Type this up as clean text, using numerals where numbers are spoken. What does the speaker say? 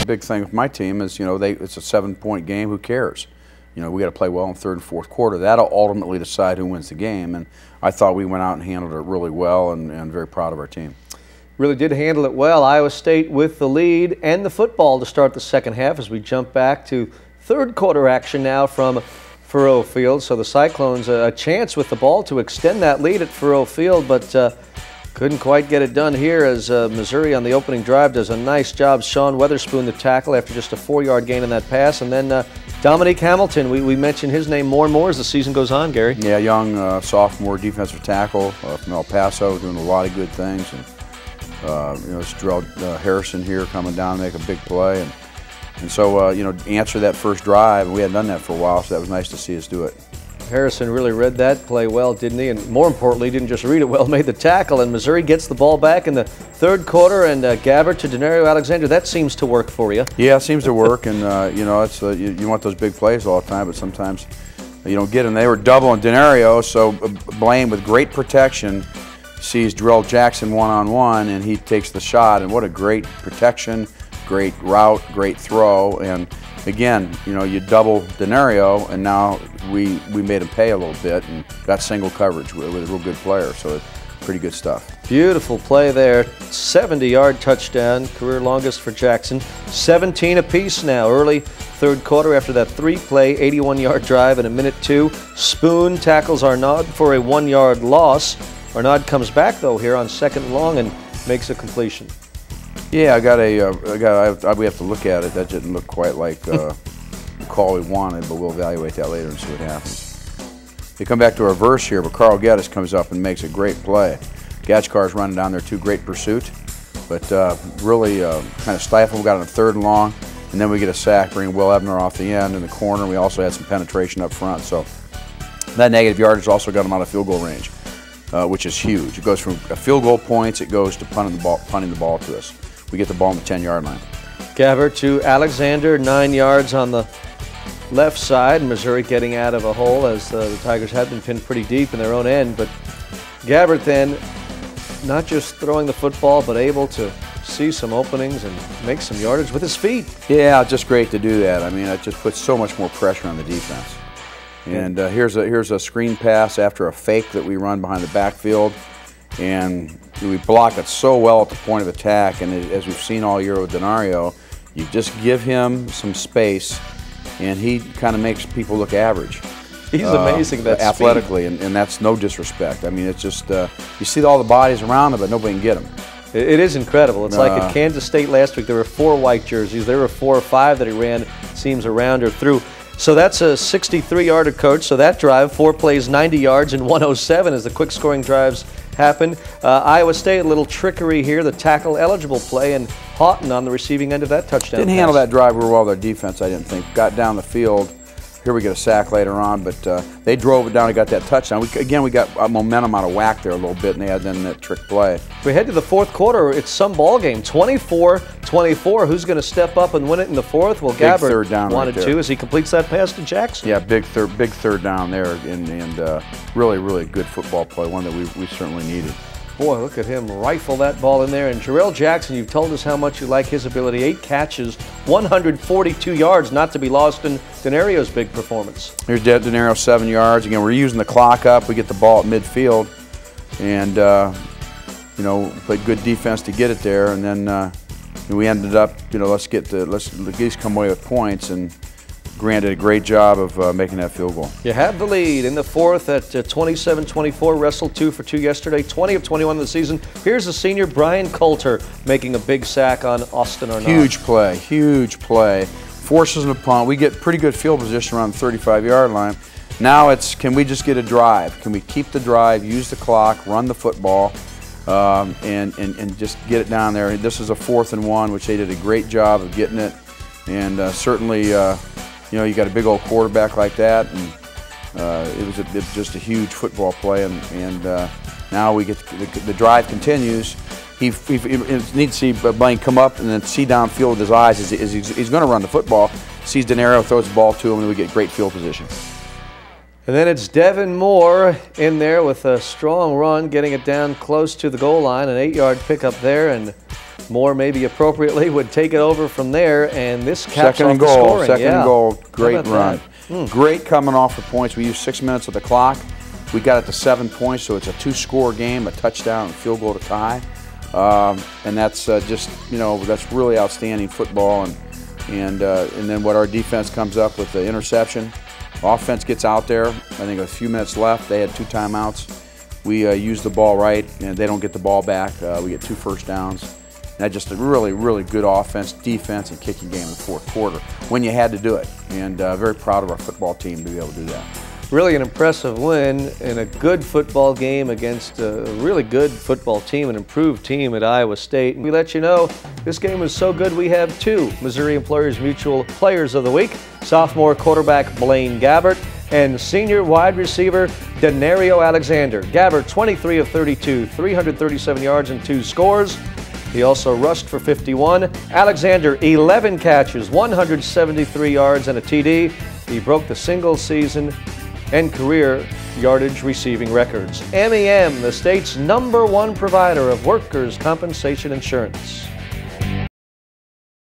big thing with my team is, it's a 7-point game. Who cares? We got to play well in third and fourth quarter. That'll ultimately decide who wins the game. And I thought we went out and handled it really well, and very proud of our team. Really did handle it well. Iowa State with the lead and the football to start the second half as we jump back to third quarter action now from Faurot Field. So the Cyclones a chance with the ball to extend that lead at Faurot Field, but couldn't quite get it done here as Missouri on the opening drive does a nice job. Sean Weatherspoon the tackle after just a 4-yard gain in that pass. And then Dominique Hamilton, we mention his name more and more as the season goes on, Gary. Yeah, young sophomore defensive tackle from El Paso, doing a lot of good things. And it's Jarrell Harrison here coming down to make a big play. And so, answer that first drive. And we hadn't done that for a while, so that was nice to see us do it. Harrison really read that play well, didn't he? And more importantly, didn't just read it well, made the tackle. And Missouri gets the ball back in the third quarter. And Gabbert to Denario Alexander, that seems to work for you. Yeah, it seems to work. And, it's you want those big plays all the time, but sometimes you don't get them. They were doubling Denario, so Blaine with great protection sees Darrell Jackson one-on-one, and he takes the shot. And what a great protection, great route, great throw. And again, you double Denario, and now we made him pay a little bit and got single coverage with a real good player. So it's pretty good stuff. Beautiful play there. 70-yard touchdown, career longest for Jackson. 17 apiece now. Early third quarter after that 3-play, 81-yard drive in a minute 2. Spoon tackles Arnaud for a 1-yard loss. Arnaud comes back though here on second and long and makes a completion. Yeah, we have to look at it. That didn't look quite like the call we wanted, but we'll evaluate that later and see what happens. They come back to a reverse here, but Carl Geddes comes up and makes a great play. Gatchkar's running down there too, great pursuit, but really kind of stifled. We got on a third and long, and then we get a sack, bringing Will Ebner off the end in the corner. We also had some penetration up front, so that negative yardage also got him out of field goal range, which is huge. It goes from field goal points, it goes to punting the ball to us. We get the ball on the 10-yard line. Gabbert to Alexander, 9 yards on the left side. Missouri getting out of a hole as the Tigers had been pinned pretty deep in their own end. But Gabbert then not just throwing the football, but able to see some openings and make some yardage with his feet. Yeah, just great to do that. I mean, it just puts so much more pressure on the defense. And here's a screen pass after a fake that we run behind the backfield. And we block it so well at the point of attack, and as we've seen all year with Denario, you just give him some space, and he kind of makes people look average. He's amazing, that athletically, and that's no disrespect. I mean, it's just you see all the bodies around him, but nobody can get him. It is incredible. It's like at Kansas State last week, there were 4 white jerseys. There were 4 or 5 that he ran, seems, around or through. So that's a 63-yarder, Coach. So that drive, 4 plays, 90 yards, and 107 as the quick scoring drives happen. Iowa State, a little trickery here. The tackle-eligible play, and Houghton on the receiving end of that touchdown Didn't handle that drive real well, their defense, I didn't think. Got down the field. Here we get a sack later on, but they drove it down and got that touchdown. We got momentum out of whack there a little bit, and they had then that trick play. We head to the fourth quarter. It's some ball game. 24-24. Who's going to step up and win it in the fourth? Well, Gabbert wanted to as he completes that pass to Jackson. Yeah, big third down there, and really, really good football play, one that we certainly needed. Boy, look at him rifle that ball in there. And Jarrell Jackson, you've told us how much you like his ability. 8 catches, 142 yards, not to be lost in Denario's big performance. Here's Denario, 7 yards. Again, we're using the clock up. We get the ball at midfield, and played good defense to get it there. And then we ended up, let's at least come away with points. And Grant did a great job of making that field goal. You have the lead in the fourth at 27-24. Wrestled 2 for 2 yesterday, 20 of 21 of the season. Here's the senior Brian Coulter making a big sack on Austin Arnaud. Huge play. Forces him to punt. We get pretty good field position around the 35-yard line. Now it's, can we just get a drive? Can we keep the drive, use the clock, run the football, and just get it down there? This is a 4th and 1, which they did a great job of getting it. And certainly, you got a big old quarterback like that, and it was just a huge football play. And now we get the drive continues. He needs to see Blaine come up and then see downfield with his eyes as he's going to run the football. Sees Denario, throws the ball to him, and we get great field position. And then it's Devin Moore in there with a strong run, getting it down close to the goal line, an 8-yard pickup there, and Moore maybe appropriately would take it over from there, and this caps off the scoring. Second and goal, great run. Great coming off the points. We used 6 minutes of the clock. We got it to 7 points, so it's a 2-score game, a touchdown and field goal to tie. And that's just, that's really outstanding football. And then what our defense comes up with, the interception. Offense gets out there. I think a few minutes left. They had 2 timeouts. We use the ball right, and they don't get the ball back. We get 2 first downs. And just a really, really good offense, defense, and kicking game in the fourth quarter when you had to do it. And very proud of our football team to be able to do that. Really an impressive win in a good football game against a really good football team, an improved team at Iowa State. And we let you know this game was so good we have 2 Missouri Employers Mutual Players of the Week. Sophomore quarterback Blaine Gabbert and senior wide receiver Denario Alexander. Gabbert 23 of 32, 337 yards and 2 scores. He also rushed for 51. Alexander 11 catches, 173 yards and a TD. He broke the single season and career yardage receiving records. MEM, the state's #1 provider of workers' compensation insurance.